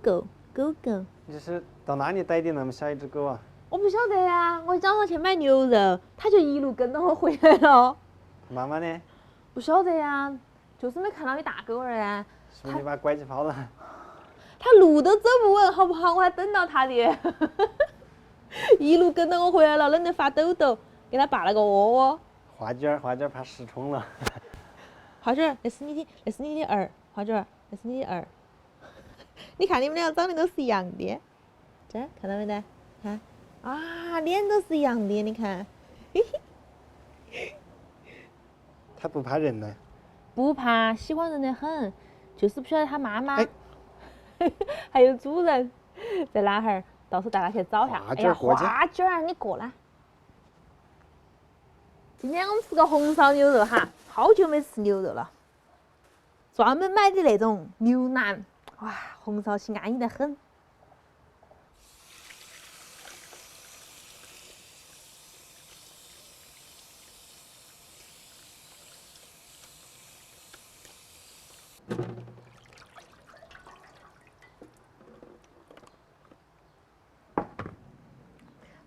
狗，狗狗。你是到哪里逮的那么小一只狗啊？我不晓得呀，我早上去买牛肉，它就一路跟着我回来了。妈妈呢？不晓得呀，就是没看到你大狗儿呀。是不是你把拐子抛了？它路都走不稳，好不好？我还等到它的，一路跟着我回来了，冷得发抖抖，给它拔了个窝窝。花卷儿怕失宠了。花卷儿，那是你的儿，花卷儿，那是你的儿。你看你们俩长得都是一样的，这儿看到没得？看啊，脸都是一样的，你看。它不怕人呢？不怕，喜欢人得很，就是不晓得他妈妈，哎还有主人在哪哈儿，到时候带他去找一下。花卷儿过去花卷儿，你过来。今天我们吃个红烧牛肉哈，好久没吃牛肉了，专门买的那种牛腩，哇，红烧起安逸得很。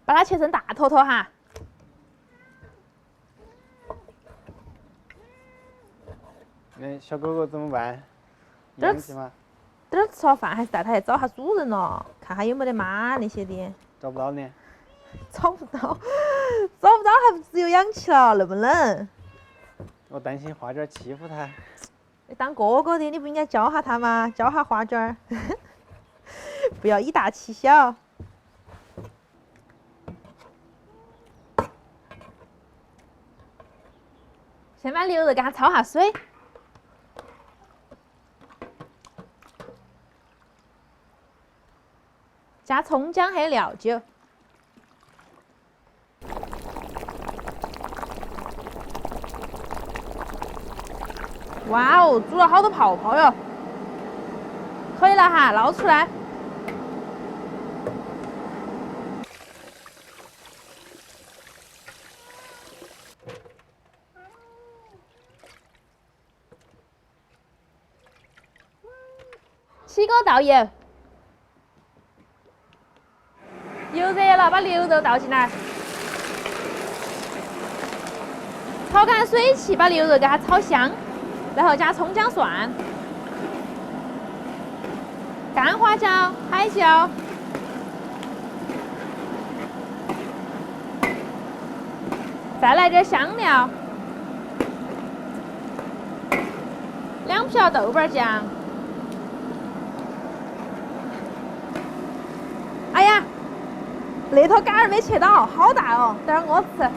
把它切成大坨坨哈。那小狗狗怎么办？这儿养起吗？等会儿吃了饭还是带它去找下主人咯，看下有没得妈那些的。找不到呢？找不到，找不到还不只有养起了，那么冷。我担心花卷欺负它。你当哥哥的，你不应该教下他吗？教下花卷儿，不要以大欺小。先把牛肉给它焯下水，加葱姜还有料酒。哇哦，煮了好多泡泡哟！可以了哈，捞出来。起锅倒油，油热了，把牛肉倒进来，炒干水汽，把牛肉给它炒香，然后加葱姜蒜、干花椒、海椒，再来点香料，2瓢豆瓣酱。哎呀，那坨杆儿没切到，好大哦，等会儿我吃。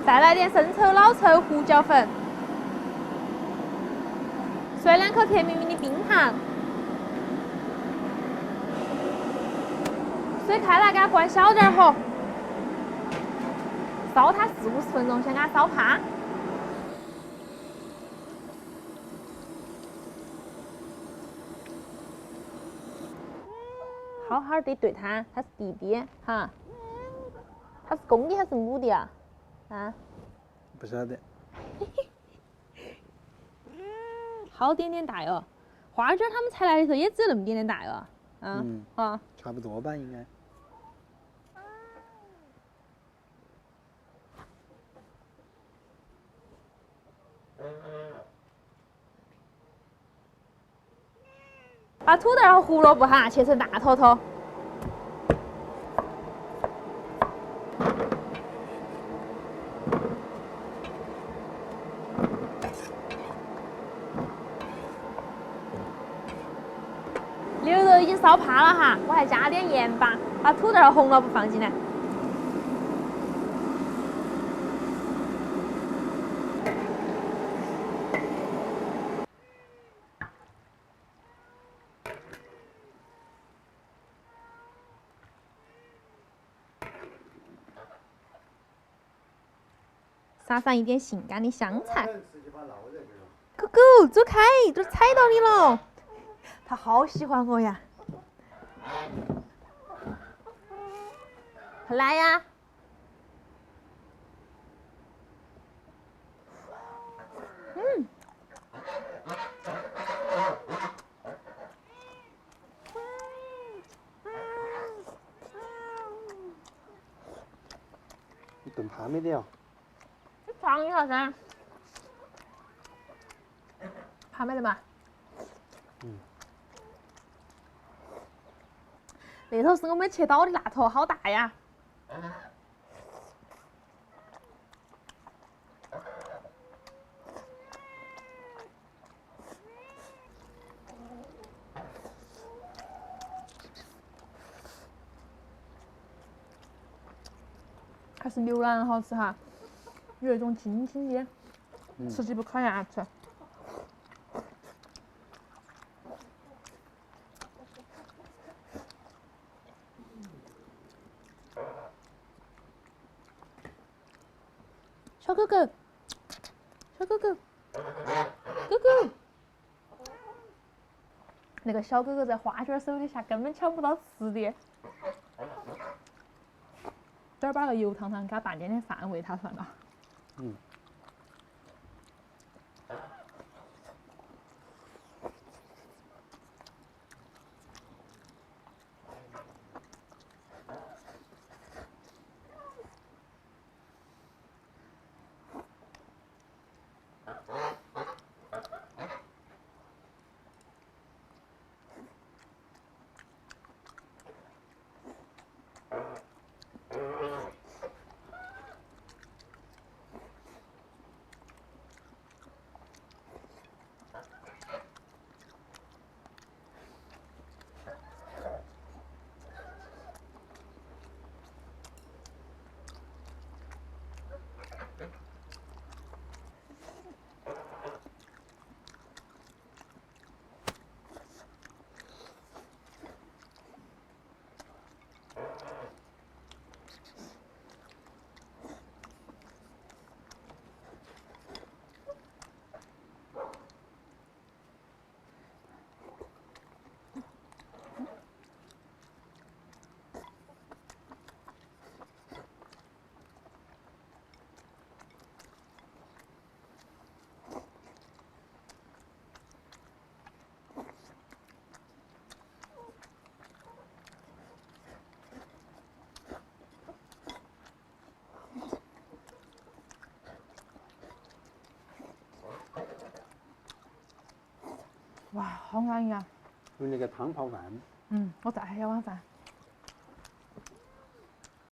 再来点生抽、老抽、胡椒粉，甩2颗甜蜜蜜的冰糖，水开了，给它关小点火，烧它40-50分钟，先给它烧趴。好好的对它，它是弟弟哈，它是公的还是母的啊？啊？不晓得。好点点大哟，花卷他们才来的时候也只有那么点点大哟。啊。差不多吧，应该。把土豆和胡萝卜哈切成大坨坨。牛肉已经烧趴了哈，我还加点盐巴，把土豆和红萝卜放进来。撒上一点性感的香菜。狗狗，走开，这踩到你了。它好喜欢我呀。很辣呀。你炖怕没得哦？你尝一下噻，怕没得嘛？那头是我没切到的辣头，好大呀！还是牛腩好吃哈，有一种筋筋的，吃起不卡牙齿。小狗狗，小狗狗，狗狗。那个小狗狗在花卷手底下根本抢不到吃的。等儿把个油汤汤加半点的饭喂它算了。哇，好安逸啊！用那个汤泡饭。我再还要碗饭。